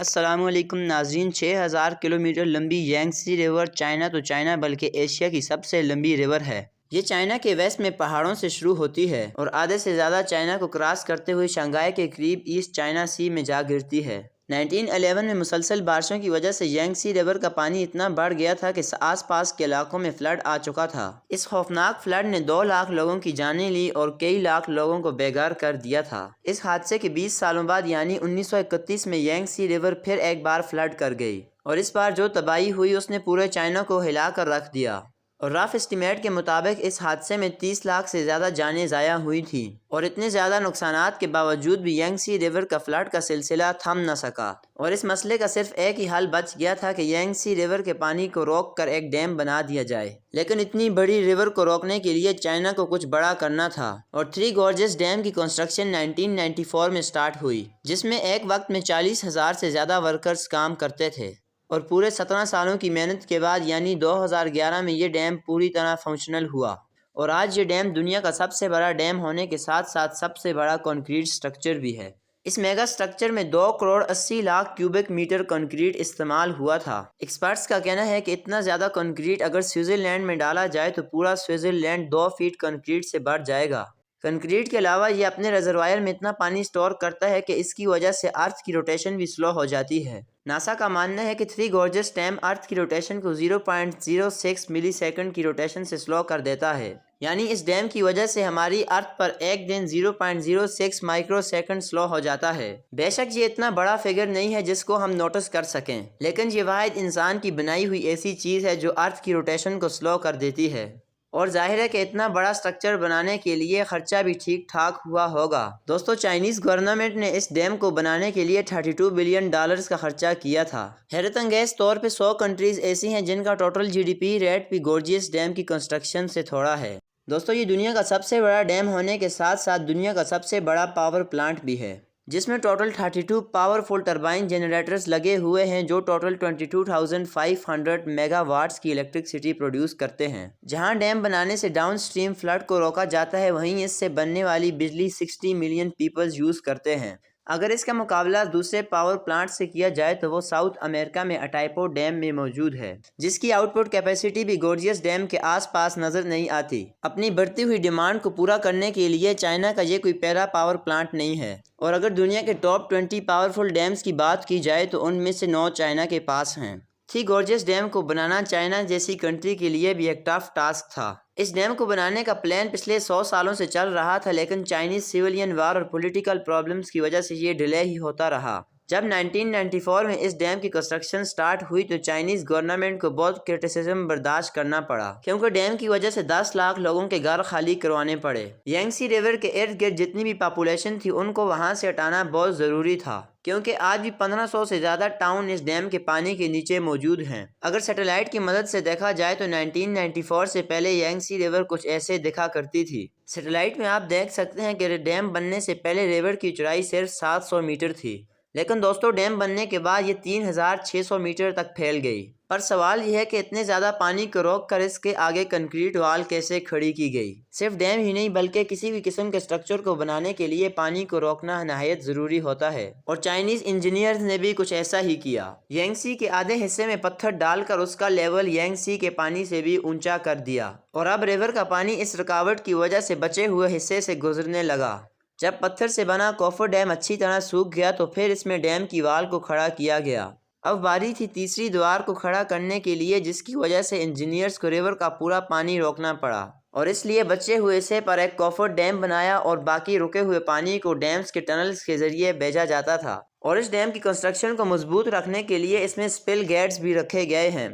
السلام علیکم ناظرین۔ 6000 کلومیٹر لمبی یانگسی ریور چائنا تو چائنا بلکہ ایشیا کی سب سے لمبی ریور ہے۔ یہ چائنا کے ویسٹ میں پہاڑوں سے شروع ہوتی ہے اور آدھے سے زیادہ چائنا کو کراس کرتے ہوئے شنگھائی کے قریب ایسٹ چائنا سی میں جا گرتی ہے۔ 1911 میں مسلسل بارشوں کی وجہ سے یانگسی ریور کا پانی اتنا بڑھ گیا تھا کہ آس پاس کے علاقوں میں فلڈ آ چکا تھا۔ اس خوفناک فلڈ نے 2 لاکھ لوگوں کی جانیں لی اور کئی لاکھ لوگوں کو بے گھر کر دیا تھا۔ اس حادثے کے 20 سالوں بعد یعنی 1931 میں یانگسی ریور پھر ایک بار فلڈ کر گئی اور اس بار جو تباہی ہوئی اس نے پورے چائنا کو ہلا کر رکھ دیا، اور رف اسٹیمیٹ کے مطابق اس حادثے میں 30 لاکھ سے زیادہ جانیں ضائع ہوئی تھیں، اور اتنے زیادہ نقصانات کے باوجود بھی یانگسی ریور کا فلڈ کا سلسلہ تھم نہ سکا، اور اس مسئلے کا صرف ایک ہی حل بچ گیا تھا کہ یانگسی ریور کے پانی کو روک کر ایک ڈیم بنا دیا جائے۔ لیکن اتنی بڑی ریور کو روکنے کے لیے چائنا کو کچھ بڑا کرنا تھا، اور 3 گورجز ڈیم کی کنسٹرکشن 1994 میں سٹارٹ ہوئی، جس میں ایک وقت میں 40,000 سے زیادہ ورکرز کام کرتے تھے، اور پورے 17 سالوں کی محنت کے بعد یعنی 2011 میں یہ ڈیم پوری طرح فنکشنل ہوا، اور آج یہ ڈیم دنیا کا سب سے بڑا ڈیم ہونے کے ساتھ ساتھ سب سے بڑا کنکریٹ سٹرکچر بھی ہے۔ اس میگا سٹرکچر میں 2 crore 80 lakh cubic metre concrete استعمال ہوا تھا۔ ایکسپرٹس کا کہنا ہے کہ اتنا زیادہ کنکریٹ اگر سوئٹزرلینڈ میں ڈالا جائے تو پورا سوئٹزرلینڈ 2 فیٹ کنکریٹ سے بھر جائے گا۔ کنکریٹ کے علاوہ یہ اپنے ریزروائر میں اتنا پانی سٹور کرتا ہے کہ اس کی وجہ سے ارتھ کی روٹیشن بھی سلو ہو جاتی ہے۔ ناسا کا ماننا ہے کہ 3 گورجز ڈیم ارتھ کی روٹیشن کو 0.06 ملی سیکنڈ کی روٹیشن سے سلو کر دیتا ہے، یعنی اس ڈیم کی وجہ سے ہماری ارتھ پر ایک دن 0.06 مائکرو سیکنڈ سلو ہو جاتا ہے۔ بے شک یہ اتنا بڑا فگر نہیں ہے جس کو ہم نوٹس کر سکیں، لیکن یہ واحد انسان کی بنائی ہوئی ایسی چیز ہے جو ارتھ کی روٹیشن کو سلو کر دیتی ہے، اور ظاہر ہے کہ اتنا بڑا سٹرکچر بنانے کے لیے خرچہ بھی ٹھیک ٹھاک ہوا ہوگا۔ دوستو، چائنیز گورنمنٹ نے اس ڈیم کو بنانے کے لیے $32 بلین کا خرچہ کیا تھا۔ حیرت انگیز طور پہ 100 کنٹریز ایسی ہیں جن کا ٹوٹل GDP ریٹ بھی گورجیس ڈیم کی کنسٹرکشن سے تھوڑا ہے۔ دوستو، یہ دنیا کا سب سے بڑا ڈیم ہونے کے ساتھ ساتھ دنیا کا سب سے بڑا پاور پلانٹ بھی ہے، جس میں ٹوٹل 32 پاورفل ٹربائن جنریٹرز لگے ہوئے ہیں جو ٹوٹل 22,500 میگا واٹس کی الیکٹرسٹی پروڈیوس کرتے ہیں۔ جہاں ڈیم بنانے سے ڈاؤن سٹریم فلڈ کو روکا جاتا ہے، وہیں اس سے بننے والی بجلی 60 ملین پیپلز یوز کرتے ہیں۔ اگر اس کا مقابلہ دوسرے پاور پلانٹ سے کیا جائے تو وہ ساؤتھ امریکہ میں اٹائپو ڈیم میں موجود ہے، جس کی آؤٹ پٹ کیپیسٹی بھی گورجیس ڈیم کے آس پاس نظر نہیں آتی۔ اپنی بڑھتی ہوئی ڈیمانڈ کو پورا کرنے کے لیے چائنا کا یہ کوئی پہلا پاور پلانٹ نہیں ہے، اور اگر دنیا کے ٹاپ 20 پاورفل ڈیمز کی بات کی جائے تو ان میں سے 9 چائنا کے پاس ہیں۔ 3 گورجز ڈیم کو بنانا چائنا جیسی کنٹری کے لیے بھی ایک ٹف ٹاسک تھا۔ اس ڈیم کو بنانے کا پلان پچھلے 100 سالوں سے چل رہا تھا، لیکن چائنیز سیولین وار اور پولیٹیکل پرابلمز کی وجہ سے یہ ڈیلے ہی ہوتا رہا۔ جب 1994 میں اس ڈیم کی کنسٹرکشن سٹارٹ ہوئی تو چائنیز گورنمنٹ کو بہت کرٹیسزم برداشت کرنا پڑا، کیونکہ ڈیم کی وجہ سے 10 لاکھ لوگوں کے گھر خالی کروانے پڑے۔ یانگسی ریور کے ارد گرد جتنی بھی پاپولیشن تھی ان کو وہاں سے ہٹانا بہت ضروری تھا، کیونکہ آج بھی 1500 سے زیادہ ٹاؤن اس ڈیم کے پانی کے نیچے موجود ہیں۔ اگر سیٹلائٹ کی مدد سے دیکھا جائے تو 1994 سے پہلے یانگسی ریور کچھ ایسے دکھا کرتی تھی۔ سیٹلائٹ میں آپ دیکھ سکتے ہیں کہ ڈیم بننے سے پہلے ریور کی چوڑائی صرف 700 میٹر تھی، لیکن دوستو ڈیم بننے کے بعد یہ 3600 میٹر تک پھیل گئی۔ پر سوال یہ ہے کہ اتنے زیادہ پانی کو روک کر اس کے آگے کنکریٹ وال کیسے کھڑی کی گئی؟ صرف ڈیم ہی نہیں بلکہ کسی بھی قسم کے سٹرکچر کو بنانے کے لیے پانی کو روکنا نہایت ضروری ہوتا ہے، اور چائنیز انجینئرز نے بھی کچھ ایسا ہی کیا۔ یانگسی کے آدھے حصے میں پتھر ڈال کر اس کا لیول یانگسی کے پانی سے بھی اونچا کر دیا، اور اب ریور کا پانی اس رکاوٹ کی وجہ سے بچے ہوئے حصے سے گزرنے لگا۔ جب پتھر سے بنا کوفر ڈیم اچھی طرح سوکھ گیا تو پھر اس میں ڈیم کی وال کو کھڑا کیا گیا۔ اب باری تھی تیسری دیوار کو کھڑا کرنے کے لیے، جس کی وجہ سے انجینئرز کو ریور کا پورا پانی روکنا پڑا، اور اس لیے بچے ہوئے حصے پر ایک کوفر ڈیم بنایا اور باقی رکے ہوئے پانی کو ڈیمز کے ٹنلز کے ذریعے بھیجا جاتا تھا۔ اور اس ڈیم کی کنسٹرکشن کو مضبوط رکھنے کے لیے اس میں سپل گیٹس بھی رکھے گئے ہیں،